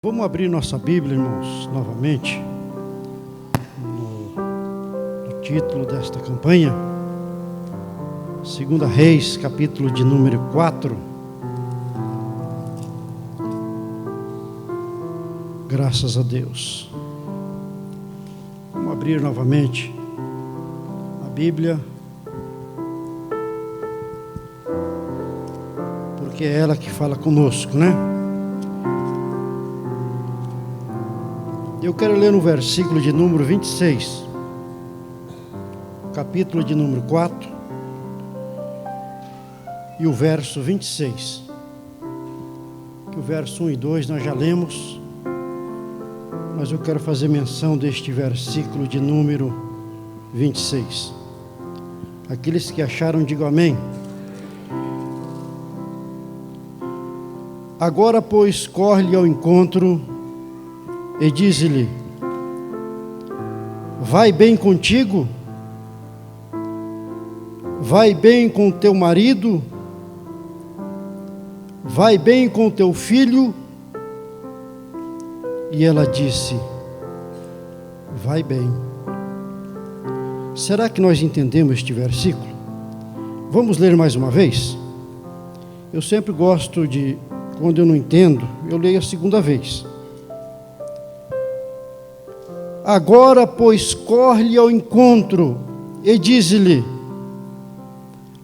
Vamos abrir nossa Bíblia, irmãos, novamente, no título desta campanha, 2 Reis, capítulo de número 4. Graças a Deus. Vamos abrir novamente a Bíblia, porque é ela que fala conosco, né? Eu quero ler no versículo de número 26, capítulo de número 4, e o verso 26, que o verso 1 e 2 nós já lemos, mas eu quero fazer menção deste versículo de número 26. Aqueles que acharam, digam amém. Agora, pois, corre-lhe ao encontro e diz-lhe: vai bem contigo? Vai bem com teu marido? Vai bem com teu filho? E ela disse: vai bem. Será que nós entendemos este versículo? Vamos ler mais uma vez? Eu sempre gosto de, quando eu não entendo, eu leio a segunda vez. Agora, pois, corre-lhe ao encontro e diz-lhe: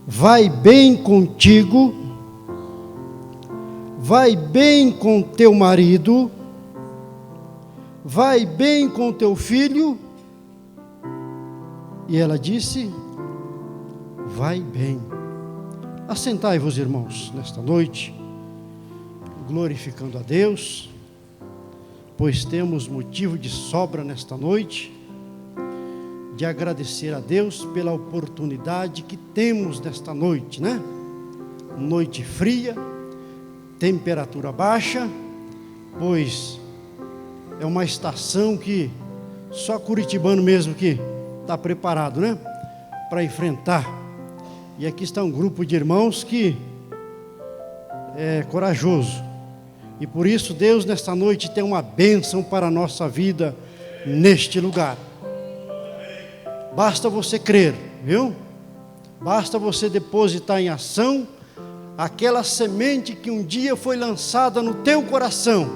vai bem contigo? Vai bem com teu marido? Vai bem com teu filho? E ela disse: vai bem. Assentai-vos, irmãos, nesta noite, glorificando a Deus, pois temos motivo de sobra nesta noite, de agradecer a Deus pela oportunidade que temos nesta noite, né? Noite fria, temperatura baixa, pois é uma estação que só curitibano mesmo que está preparado, né? Para enfrentar. E aqui está um grupo de irmãos que é corajoso. E por isso Deus nesta noite tem uma bênção para a nossa vida neste lugar. Basta você crer, viu? Basta você depositar em ação aquela semente que um dia foi lançada no teu coração,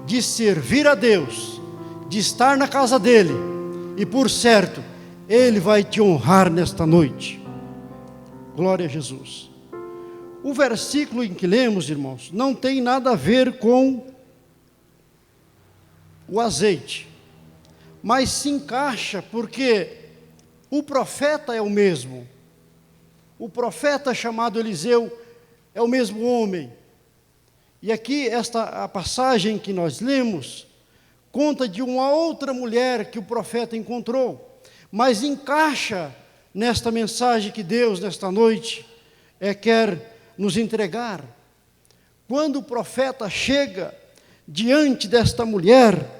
de servir a Deus, de estar na casa dEle, e por certo, Ele vai te honrar nesta noite. Glória a Jesus. O versículo em que lemos, irmãos, não tem nada a ver com o azeite, mas se encaixa porque o profeta é o mesmo. O profeta chamado Eliseu é o mesmo homem. E aqui a passagem que nós lemos conta de uma outra mulher que o profeta encontrou, mas encaixa nesta mensagem que Deus nesta noite quer nos entregar. Quando o profeta chega diante desta mulher,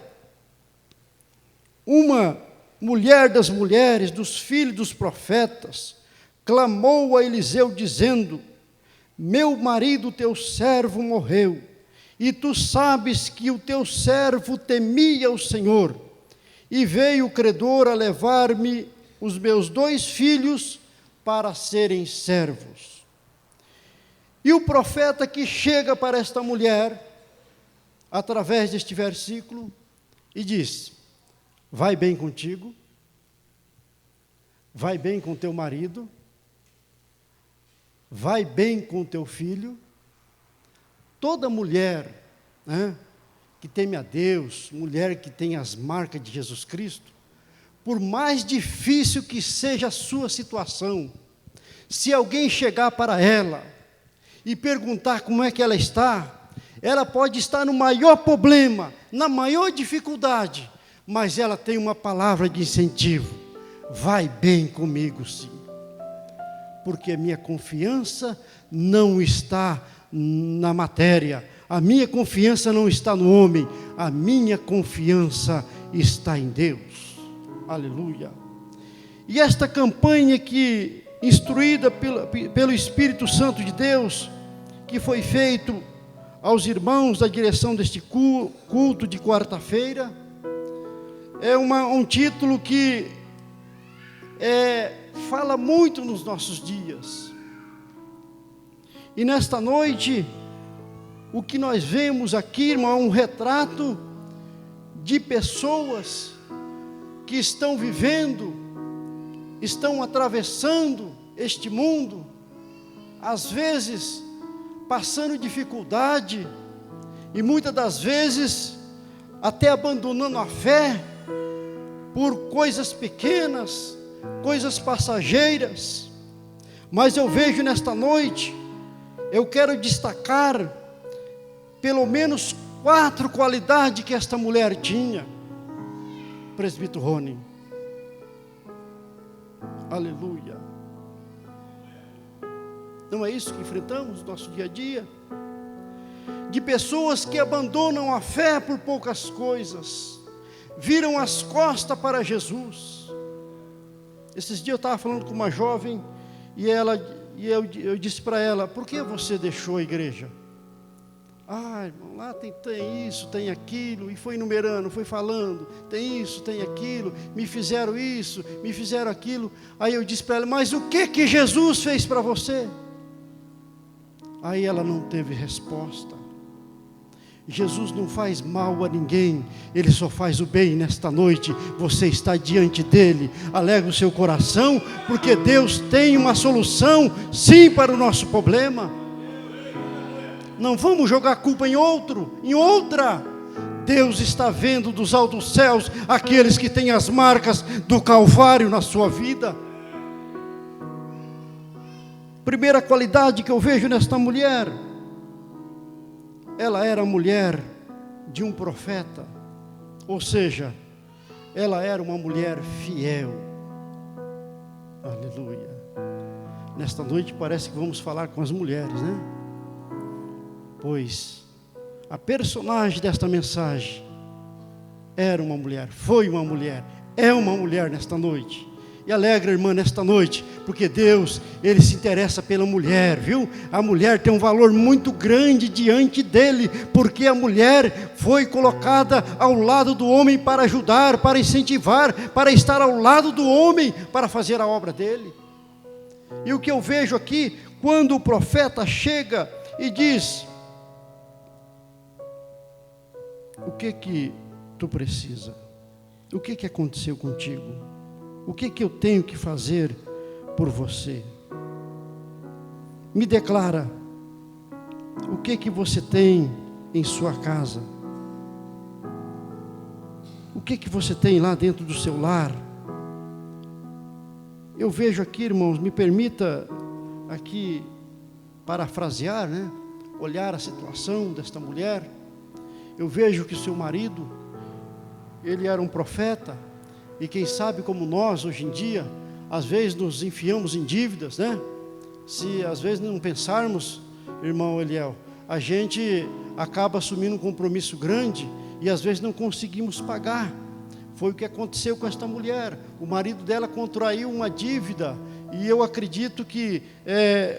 uma mulher das mulheres, dos filhos dos profetas, clamou a Eliseu dizendo: meu marido, teu servo, morreu, e tu sabes que o teu servo temia o Senhor, e veio o credor a levar-me os meus 2 filhos para serem servos. E o profeta que chega para esta mulher, através deste versículo, e diz: vai bem contigo? Vai bem com teu marido? Vai bem com teu filho? Toda mulher, né, que teme a Deus, mulher que tem as marcas de Jesus Cristo, por mais difícil que seja a sua situação, se alguém chegar para ela e perguntar como é que ela pode estar no maior problema, na maior dificuldade, mas ela tem uma palavra de incentivo: vai bem comigo, sim, porque minha confiança não está na matéria, a minha confiança não está no homem, a minha confiança está em Deus. Aleluia. E esta campanha que, instruída pelo Espírito Santo de Deus, que foi feito aos irmãos da direção deste culto de quarta-feira. É um título que fala muito nos nossos dias. E nesta noite, o que nós vemos aqui, irmão, é um retrato de pessoas que estão vivendo, estão atravessando este mundo, às vezes passando dificuldade, e muitas das vezes até abandonando a fé, por coisas pequenas, coisas passageiras. Mas eu vejo nesta noite, eu quero destacar pelo menos 4 qualidades que esta mulher tinha. Presbítero Rony, aleluia. Não é isso que enfrentamos no nosso dia a dia? De pessoas que abandonam a fé por poucas coisas, viram as costas para Jesus. Esses dias eu estava falando com uma jovem, e eu disse para ela: por que você deixou a igreja? Irmão, lá tem isso, tem aquilo, e foi enumerando, foi falando, tem isso, tem aquilo, me fizeram isso, me fizeram aquilo. Aí eu disse para ela: mas o que Jesus fez para você? Aí ela não teve resposta. Jesus não faz mal a ninguém, Ele só faz o bem. Nesta noite, você está diante dEle, alegre o seu coração, porque Deus tem uma solução, sim, para o nosso problema. Não vamos jogar a culpa em outra. Deus está vendo dos altos céus aqueles que têm as marcas do Calvário na sua vida. Primeira qualidade que eu vejo nesta mulher: ela era mulher de um profeta, ou seja, ela era uma mulher fiel. Aleluia. Nesta noite parece que vamos falar com as mulheres, né? Pois a personagem desta mensagem era uma mulher, foi uma mulher, é uma mulher nesta noite. E alegra, irmã, nesta noite, porque Deus, Ele se interessa pela mulher, viu? A mulher tem um valor muito grande diante dEle, porque a mulher foi colocada ao lado do homem para ajudar, para incentivar, para estar ao lado do homem, para fazer a obra dEle. E o que eu vejo aqui, quando o profeta chega e diz: o que tu precisa? O que aconteceu contigo? O que eu tenho que fazer por você? Me declara, o que você tem em sua casa? O que você tem lá dentro do seu lar? Eu vejo aqui, irmãos, me permita aqui parafrasear, né? Olhar a situação desta mulher. Eu vejo que seu marido, ele era um profeta, e quem sabe como nós hoje em dia, às vezes nos enfiamos em dívidas, né? Se às vezes não pensarmos, irmão Eliel, a gente acaba assumindo um compromisso grande e às vezes não conseguimos pagar. Foi o que aconteceu com esta mulher. O marido dela contraiu uma dívida, e eu acredito que,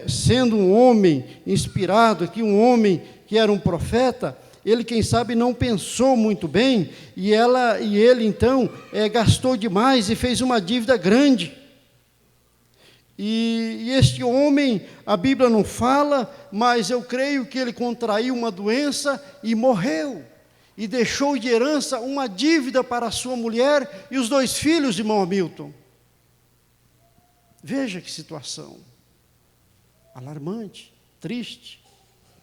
sendo um homem inspirado aqui, um homem que era um profeta, ele, quem sabe, não pensou muito bem, e ele então gastou demais e fez uma dívida grande. E este homem, a Bíblia não fala, mas eu creio que ele contraiu uma doença e morreu, e deixou de herança uma dívida para a sua mulher e os 2 filhos, irmão Hamilton. Veja que situação alarmante, triste.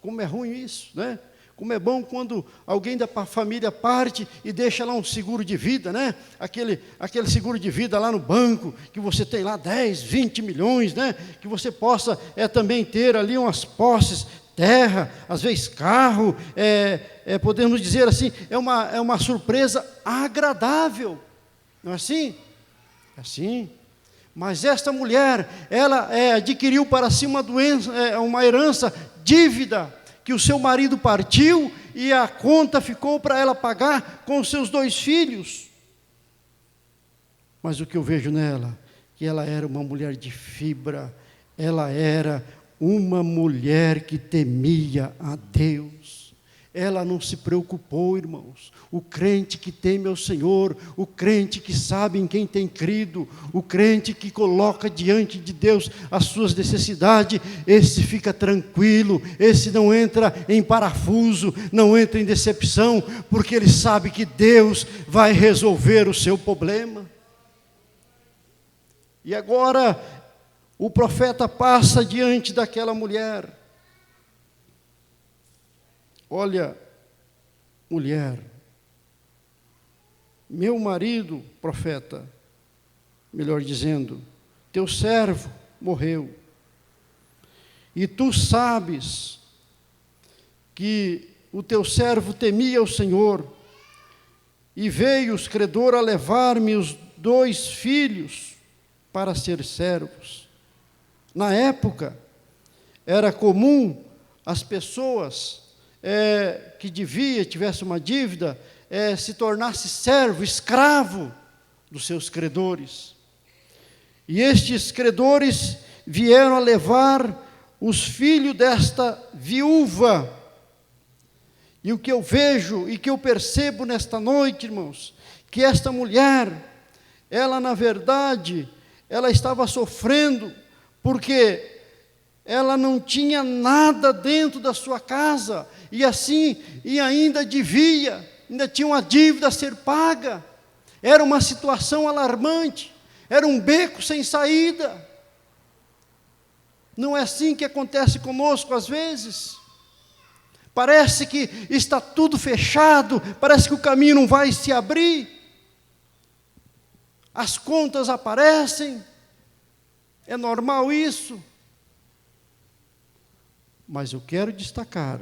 Como é ruim isso, né? Como é bom quando alguém da família parte e deixa lá um seguro de vida, né? Aquele seguro de vida lá no banco, que você tem lá 10, 20 milhões, né? Que você possa também ter ali umas posses, terra, às vezes carro, podemos dizer assim, é uma surpresa agradável, não é assim? É assim. Mas esta mulher, ela adquiriu para si uma doença, uma herança, dívida, que o seu marido partiu, e a conta ficou para ela pagar com os seus 2 filhos. Mas o que eu vejo nela, que ela era uma mulher de fibra, ela era uma mulher que temia a Deus. ela não se preocupou, irmãos. O crente que teme ao Senhor, o crente que sabe em quem tem crido, o crente que coloca diante de Deus as suas necessidades, esse fica tranquilo, esse não entra em parafuso, não entra em decepção, porque ele sabe que Deus vai resolver o seu problema. E agora, o profeta passa diante daquela mulher. Olha, mulher, meu marido, profeta, melhor dizendo, teu servo morreu. E tu sabes que o teu servo temia o Senhor, e veio os credores a levar-me os 2 filhos para ser servos. Na época, era comum as pessoas que tivesse uma dívida, se tornasse servo, escravo dos seus credores. E estes credores vieram a levar os filhos desta viúva. E o que eu vejo e que eu percebo nesta noite, irmãos, que esta mulher, ela na verdade, ela estava sofrendo, porque ela não tinha nada dentro da sua casa, e ainda devia, ainda tinha uma dívida a ser paga. Era uma situação alarmante, era um beco sem saída. Não é assim que acontece conosco às vezes? Parece que está tudo fechado, parece que o caminho não vai se abrir, as contas aparecem, é normal isso. Mas eu quero destacar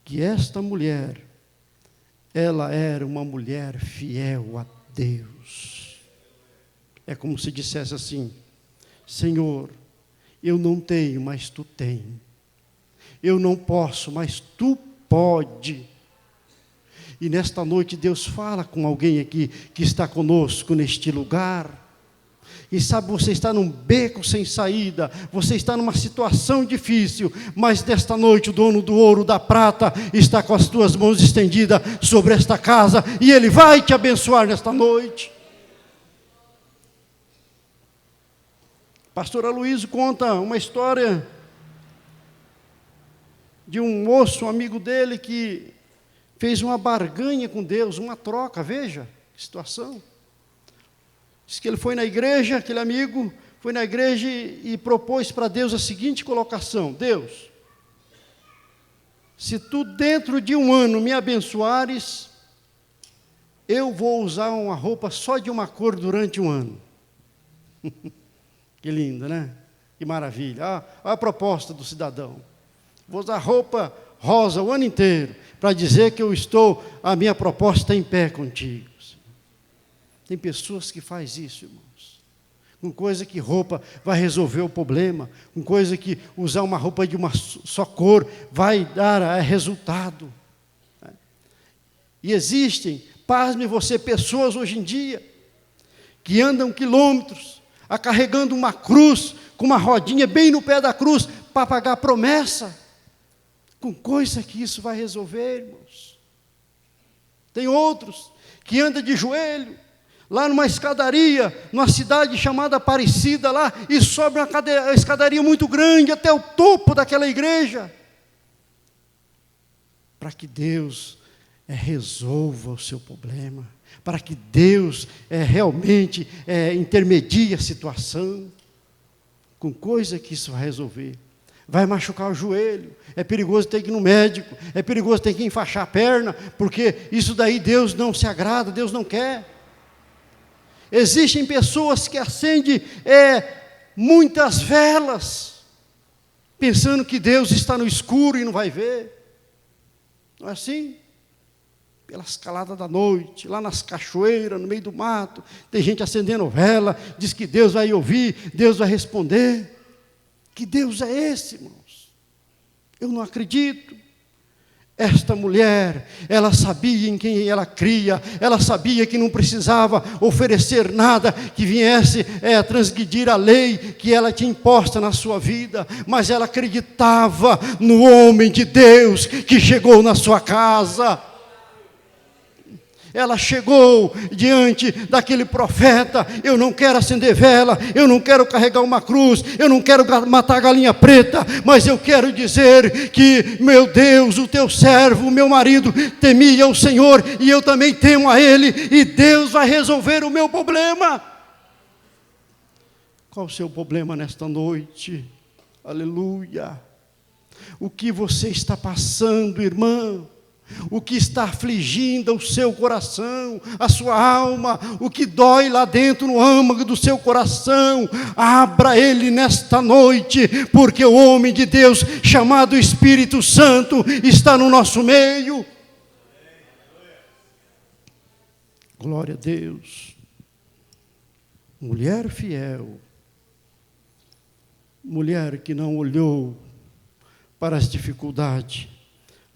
que esta mulher, ela era uma mulher fiel a Deus. É como se dissesse assim: Senhor, eu não tenho, mas Tu tens. Eu não posso, mas Tu pode. E nesta noite Deus fala com alguém aqui que está conosco neste lugar. E sabe, você está num beco sem saída, você está numa situação difícil, mas nesta noite o dono do ouro, da prata, está com as tuas mãos estendidas sobre esta casa, e Ele vai te abençoar nesta noite. Pastor Aloysio conta uma história de um moço, um amigo dele, que fez uma barganha com Deus, uma troca, veja que situação. Diz que ele foi na igreja, aquele amigo foi na igreja e propôs para Deus a seguinte colocação: Deus, se Tu dentro de 1 ano me abençoares, eu vou usar uma roupa só de uma cor durante 1 ano. Que lindo, né? Que maravilha. Olha a proposta do cidadão. Vou usar roupa rosa o ano inteiro, para dizer que a minha proposta está em pé contigo. Tem pessoas que fazem isso, irmãos. Com coisa que roupa vai resolver o problema, com coisa que usar uma roupa de uma só cor vai dar resultado. E existem, pasme você, pessoas hoje em dia, que andam quilômetros, carregando uma cruz, com uma rodinha bem no pé da cruz, para pagar promessa, com coisa que isso vai resolver, irmãos. Tem outros que andam de joelho, lá numa escadaria, numa cidade chamada Aparecida lá, e sobe uma escadaria muito grande até o topo daquela igreja, para que Deus resolva o seu problema, para que Deus realmente intermedie a situação, com coisa que isso vai resolver. Vai machucar o joelho, é perigoso ter que ir no médico, é perigoso ter que enfaixar a perna, porque isso daí Deus não se agrada, Deus não quer. Existem pessoas que acendem muitas velas, pensando que Deus está no escuro e não vai ver. Não é assim? Pelas escalada da noite, lá nas cachoeiras, no meio do mato, tem gente acendendo vela, diz que Deus vai ouvir, Deus vai responder. Que Deus é esse, irmãos? Eu não acredito. Esta mulher, ela sabia em quem ela cria, ela sabia que não precisava oferecer nada que viesse a transgredir a lei que ela tinha imposta na sua vida, mas ela acreditava no homem de Deus que chegou na sua casa. Ela chegou diante daquele profeta: eu não quero acender vela, eu não quero carregar uma cruz, eu não quero matar a galinha preta, mas eu quero dizer que, meu Deus, o teu servo, o meu marido, temia o Senhor, e eu também temo a Ele, e Deus vai resolver o meu problema. Qual o seu problema nesta noite? Aleluia! O que você está passando, irmã? O que está afligindo o seu coração, a sua alma, o que dói lá dentro no âmago do seu coração, abra ele nesta noite, porque o homem de Deus, chamado Espírito Santo, está no nosso meio. Glória a Deus. Mulher fiel, mulher que não olhou para as dificuldades,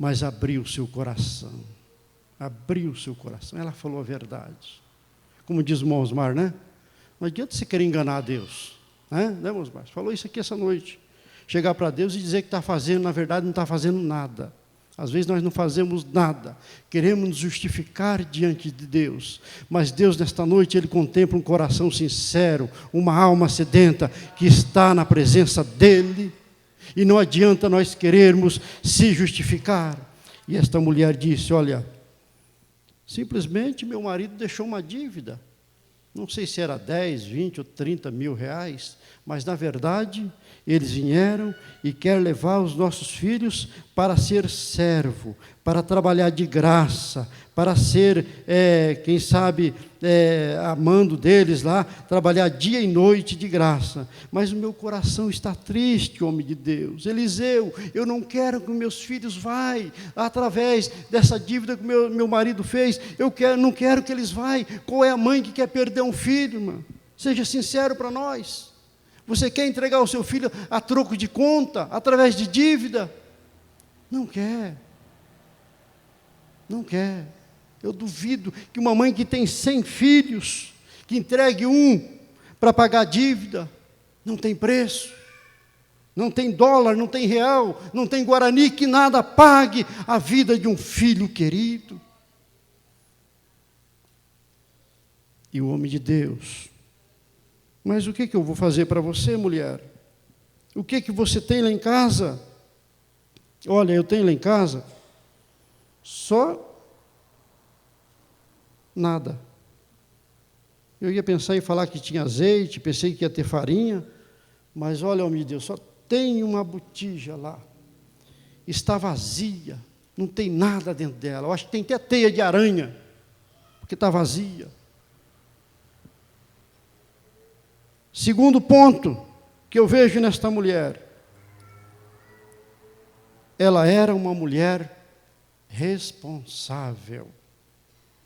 mas abriu seu coração. Abriu seu coração. Ela falou a verdade. Como diz o irmão Osmar, né? Não adianta você querer enganar a Deus. Né, irmão Osmar? Falou isso aqui essa noite. Chegar para Deus e dizer que está fazendo, na verdade não está fazendo nada. Às vezes nós não fazemos nada. Queremos nos justificar diante de Deus. Mas Deus, nesta noite, Ele contempla um coração sincero, uma alma sedenta, que está na presença dEle. E não adianta nós querermos se justificar. E esta mulher disse: olha, simplesmente meu marido deixou uma dívida. Não sei se era 10, 20 ou 30 mil reais, mas na verdade eles vieram e querem levar os nossos filhos para ser servo, para trabalhar de graça, para ser, quem sabe, amando deles lá, trabalhar dia e noite de graça. Mas o meu coração está triste, homem de Deus. Eliseu, eu não quero que meus filhos vá através dessa dívida que meu marido fez. Não quero que eles vá. Qual é a mãe que quer perder um filho, irmã? Seja sincero para nós. Você quer entregar o seu filho a troco de conta, através de dívida? Não quer. Não quer. Eu duvido que uma mãe que tem 100 filhos, que entregue um para pagar dívida, não tem preço, não tem dólar, não tem real, não tem guarani, que nada pague a vida de um filho querido. E o homem de Deus: mas o que eu vou fazer para você, mulher? O que você tem lá em casa? Olha, eu tenho lá em casa só nada. Eu ia pensar em falar que tinha azeite, pensei que ia ter farinha, mas olha, homem de Deus, só tem uma botija lá. Está vazia, não tem nada dentro dela. Eu acho que tem até teia de aranha, porque está vazia. Segundo ponto que eu vejo nesta mulher: ela era uma mulher responsável.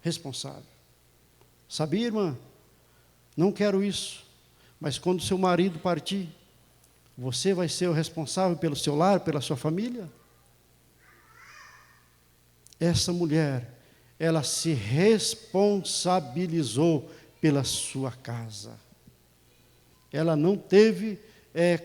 Responsável. Sabia, irmã? Não quero isso, mas quando seu marido partir, você vai ser o responsável pelo seu lar, pela sua família? Essa mulher, ela se responsabilizou pela sua casa. Ela não teve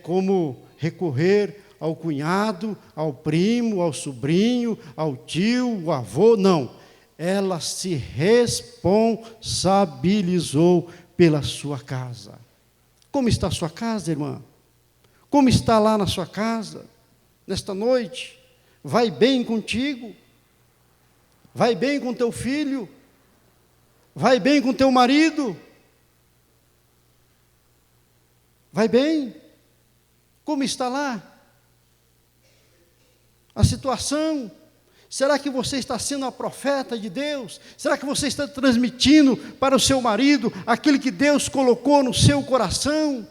como recorrer ao cunhado, ao primo, ao sobrinho, ao tio, ao avô, não. Ela se responsabilizou pela sua casa. Como está a sua casa, irmã? Como está lá na sua casa, nesta noite? Vai bem contigo? Vai bem com teu filho? Vai bem com teu marido? Vai bem? Como está lá? A situação? Será que você está sendo a profeta de Deus? Será que você está transmitindo para o seu marido aquilo que Deus colocou no seu coração?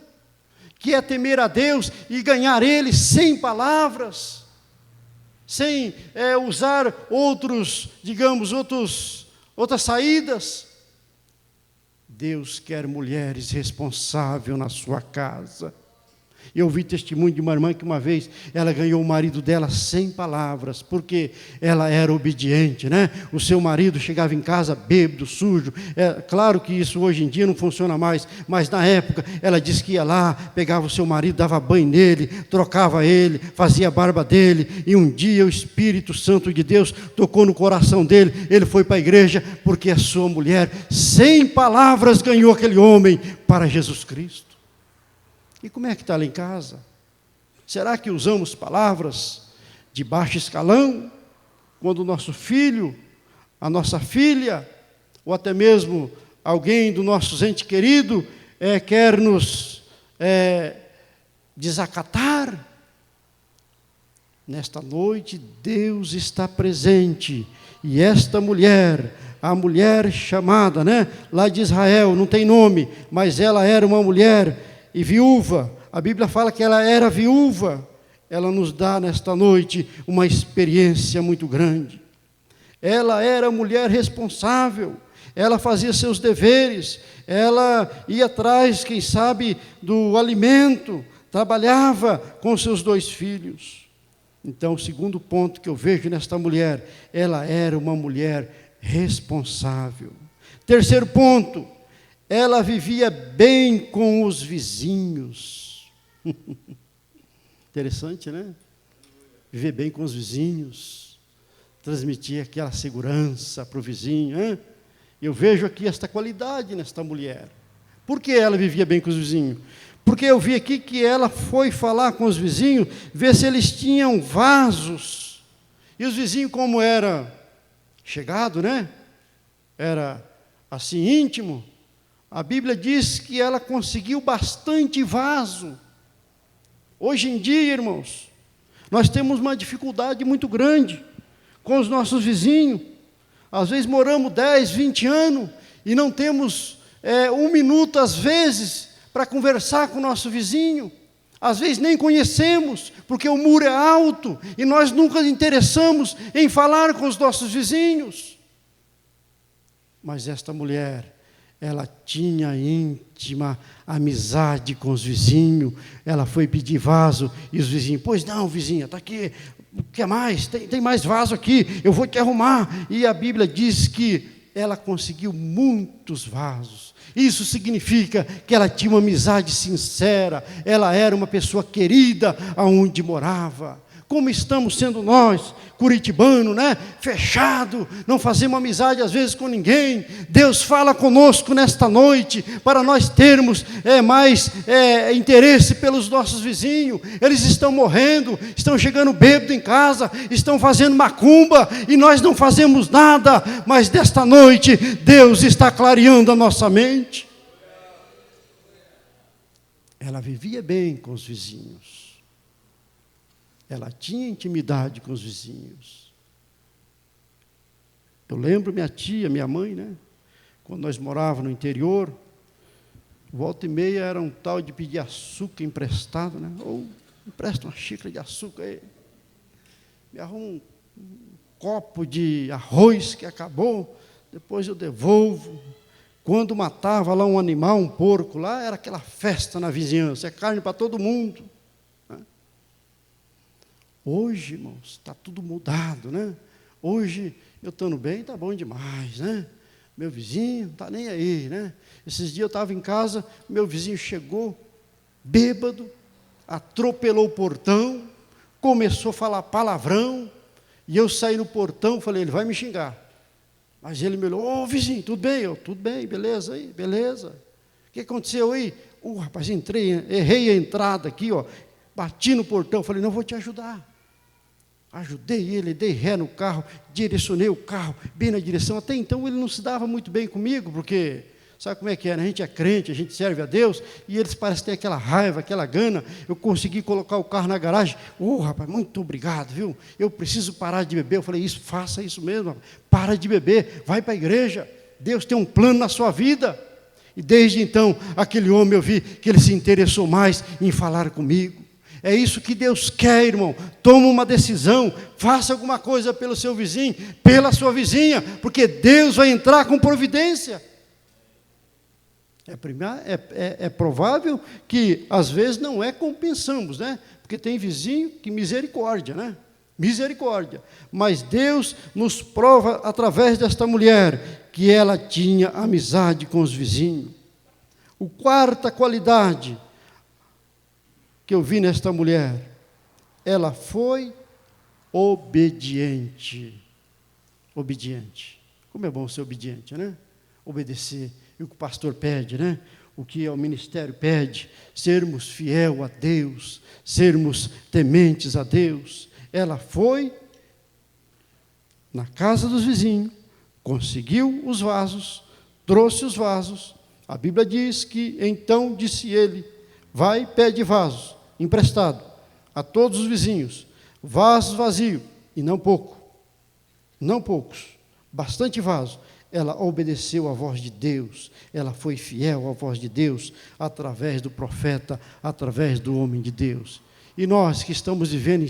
Que é temer a Deus e ganhar Ele sem palavras, sem usar outras saídas. Deus quer mulheres responsáveis na sua casa. Eu ouvi testemunho de uma irmã que uma vez ela ganhou o marido dela sem palavras, porque ela era obediente, né? O seu marido chegava em casa bêbado, sujo. Claro que isso hoje em dia não funciona mais, mas na época ela disse que ia lá, pegava o seu marido, dava banho nele, trocava ele, fazia a barba dele, e um dia o Espírito Santo de Deus tocou no coração dele, ele foi para a igreja, porque a sua mulher, sem palavras, ganhou aquele homem para Jesus Cristo. E como é que está lá em casa? Será que usamos palavras de baixo escalão, quando o nosso filho, a nossa filha, ou até mesmo alguém do nosso ente querido, quer nos desacatar? Nesta noite, Deus está presente, e esta mulher, a mulher chamada, lá de Israel, não tem nome, mas ela era uma mulher e viúva. A Bíblia fala que ela era viúva. Ela nos dá nesta noite uma experiência muito grande. Ela era mulher responsável, ela fazia seus deveres, ela ia atrás, quem sabe, do alimento, trabalhava com seus 2 filhos. Então, o segundo ponto que eu vejo nesta mulher, ela era uma mulher responsável. Terceiro ponto, ela vivia bem com os vizinhos. Interessante, né? Viver bem com os vizinhos, transmitir aquela segurança para o vizinho, hein? Eu vejo aqui esta qualidade nesta mulher. Por que ela vivia bem com os vizinhos? Porque eu vi aqui que ela foi falar com os vizinhos, ver se eles tinham vasos. E os vizinhos, como era chegado, né? Era assim íntimo. A Bíblia diz que ela conseguiu bastante vaso. Hoje em dia, irmãos, nós temos uma dificuldade muito grande com os nossos vizinhos. Às vezes moramos 10, 20 anos e não temos 1 minuto, às vezes, para conversar com o nosso vizinho. Às vezes nem conhecemos, porque o muro é alto e nós nunca nos interessamos em falar com os nossos vizinhos. Mas esta mulher, ela tinha íntima amizade com os vizinhos. Ela foi pedir vaso e os vizinhos, pois não, vizinha, está aqui, o que mais? Tem mais vaso aqui, eu vou te arrumar. E a Bíblia diz que ela conseguiu muitos vasos. Isso significa que ela tinha uma amizade sincera, ela era uma pessoa querida aonde morava. Como estamos sendo nós, curitibano, fechado, não fazemos amizade às vezes com ninguém. Deus fala conosco nesta noite, para nós termos mais interesse pelos nossos vizinhos. Eles estão morrendo, estão chegando bêbado em casa, estão fazendo macumba, e nós não fazemos nada, mas desta noite, Deus está clareando a nossa mente. Ela vivia bem com os vizinhos. Ela tinha intimidade com os vizinhos. Eu lembro minha tia, minha mãe, quando nós morávamos no interior, volta e meia era um tal de pedir açúcar emprestado, ou empresta uma xícara de açúcar aí, me arruma um copo de arroz que acabou, depois eu devolvo. Quando matava lá um animal, um porco, lá era aquela festa na vizinhança, carne para todo mundo. Hoje, irmãos, está tudo mudado, Hoje, eu estando bem, está bom demais, Meu vizinho não está nem aí, Esses dias eu estava em casa, meu vizinho chegou, bêbado, atropelou o portão, começou a falar palavrão, e eu saí no portão, falei, ele vai me xingar. Mas ele me olhou, vizinho, tudo bem? Eu, tudo bem, beleza aí, beleza. O que aconteceu aí? Rapaz, errei a entrada aqui, bati no portão, falei, não, vou te ajudar. Ajudei ele, dei ré no carro, direcionei o carro bem na direção. Até então ele não se dava muito bem comigo, porque sabe como é que é, A gente é crente, a gente serve a Deus, e eles parecem ter aquela raiva, aquela gana. Eu consegui colocar o carro na garagem. Rapaz, muito obrigado, viu? Eu preciso parar de beber. Eu falei, isso, faça isso mesmo, rapaz. Para de beber, vai para a igreja. Deus tem um plano na sua vida. E desde então, aquele homem, eu vi que ele se interessou mais em falar comigo. É isso que Deus quer, irmão. Toma uma decisão, faça alguma coisa pelo seu vizinho, pela sua vizinha, porque Deus vai entrar com providência. É provável que, às vezes, não é como pensamos, né? Porque tem vizinho que misericórdia, né? Misericórdia. Mas Deus nos prova, através desta mulher, que ela tinha amizade com os vizinhos. A quarta qualidade que eu vi nesta mulher, ela foi obediente. Obediente. Como é bom ser obediente, né? Obedecer. E o que o pastor pede, né? O que o ministério pede, sermos fiel a Deus, sermos tementes a Deus. Ela foi na casa dos vizinhos, conseguiu os vasos, trouxe os vasos. A Bíblia diz que, então disse ele, vai e pede vasos, emprestado, a todos os vizinhos, vasos vazios, e não pouco, não poucos, bastante vaso. Ela obedeceu à voz de Deus, ela foi fiel à voz de Deus, através do profeta, através do homem de Deus. E nós que estamos vivendo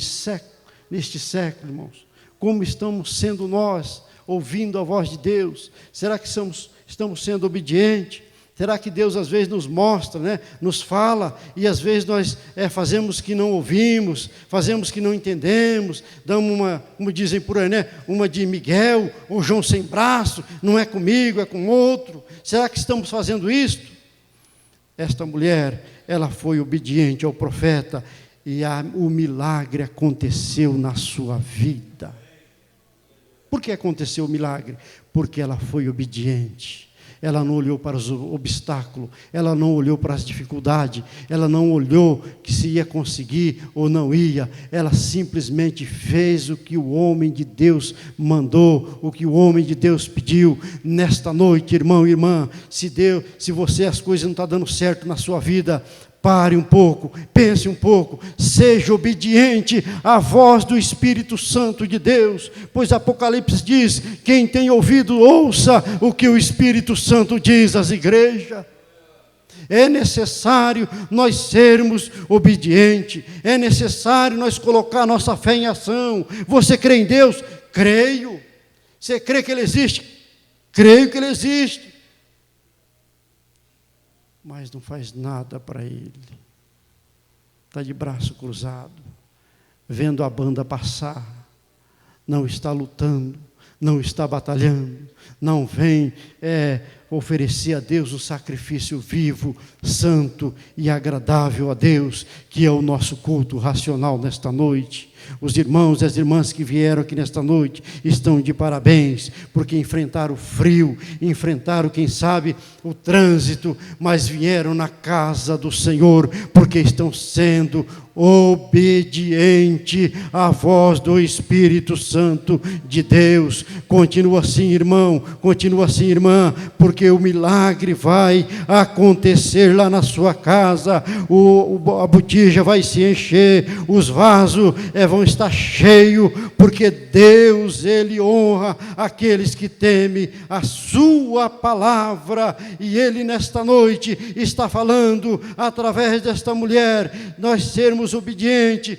neste século, irmãos, como estamos sendo nós, ouvindo a voz de Deus? Será que estamos sendo obedientes? Será que Deus às vezes nos mostra, né? Nos fala, e às vezes nós fazemos que não ouvimos, fazemos que não entendemos, damos uma, como dizem por aí, né? Uma de Miguel, ou João sem braço, não é comigo, é com outro. Será que estamos fazendo isto? Esta mulher, ela foi obediente ao profeta, e o milagre aconteceu na sua vida. Por que aconteceu o milagre? Porque ela foi obediente. Ela não olhou para os obstáculos, ela não olhou para as dificuldades, ela não olhou que se ia conseguir ou não ia, ela simplesmente fez o que o homem de Deus mandou, o que o homem de Deus pediu. Nesta noite, irmão e irmã, se as coisas não estão dando certo na sua vida, pare um pouco, pense um pouco, seja obediente à voz do Espírito Santo de Deus, pois Apocalipse diz, quem tem ouvido, ouça o que o Espírito Santo diz às igrejas. É necessário nós sermos obedientes, é necessário nós colocar nossa fé em ação. Você crê em Deus? Creio. Você crê que Ele existe? Creio que Ele existe. Mas não faz nada para Ele. Está de braço cruzado, vendo a banda passar, não está lutando, não está batalhando, não vem oferecer a Deus o sacrifício vivo, santo e agradável a Deus, que é o nosso culto racional nesta noite. Os irmãos e as irmãs que vieram aqui nesta noite estão de parabéns, porque enfrentaram o frio, enfrentaram, quem sabe, o trânsito, mas vieram na casa do Senhor, porque estão sendo obediente à voz do Espírito Santo de Deus. Continua assim, irmão, continua assim, irmã, porque o milagre vai acontecer lá na sua casa, a botija vai se encher, os vasos vão estar cheios, porque Deus, Ele honra aqueles que temem a sua palavra, e Ele nesta noite está falando através desta mulher, nós sermos obediente,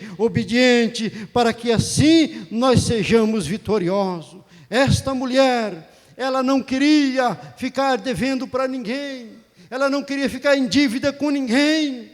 para que assim nós sejamos vitoriosos. Esta mulher, ela não queria ficar devendo para ninguém, ela não queria ficar em dívida com ninguém,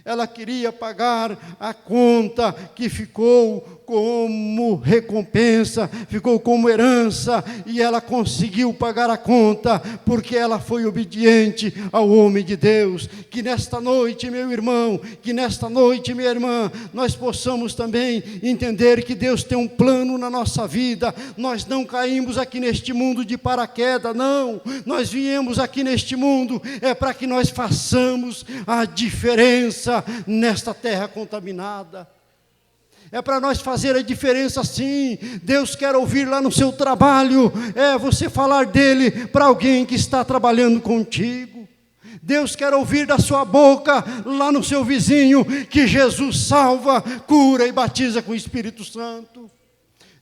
ela queria pagar a conta que ficou como recompensa, ficou como herança, e ela conseguiu pagar a conta, porque ela foi obediente ao homem de Deus. Que nesta noite, meu irmão, que nesta noite, minha irmã, nós possamos também entender que Deus tem um plano na nossa vida. Nós não caímos aqui neste mundo de paraquedas, não, nós viemos aqui neste mundo, para que nós façamos a diferença nesta terra contaminada. É para nós fazer a diferença, sim. Deus quer ouvir lá no seu trabalho, você falar dele para alguém que está trabalhando contigo. Deus quer ouvir da sua boca, lá no seu vizinho, que Jesus salva, cura e batiza com o Espírito Santo.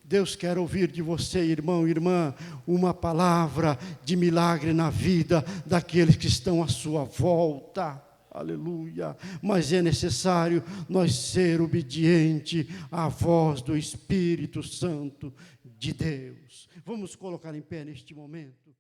Deus quer ouvir de você, irmão e irmã, uma palavra de milagre na vida daqueles que estão à sua volta. Aleluia, mas é necessário nós ser obediente à voz do Espírito Santo de Deus. Vamos colocar em pé neste momento.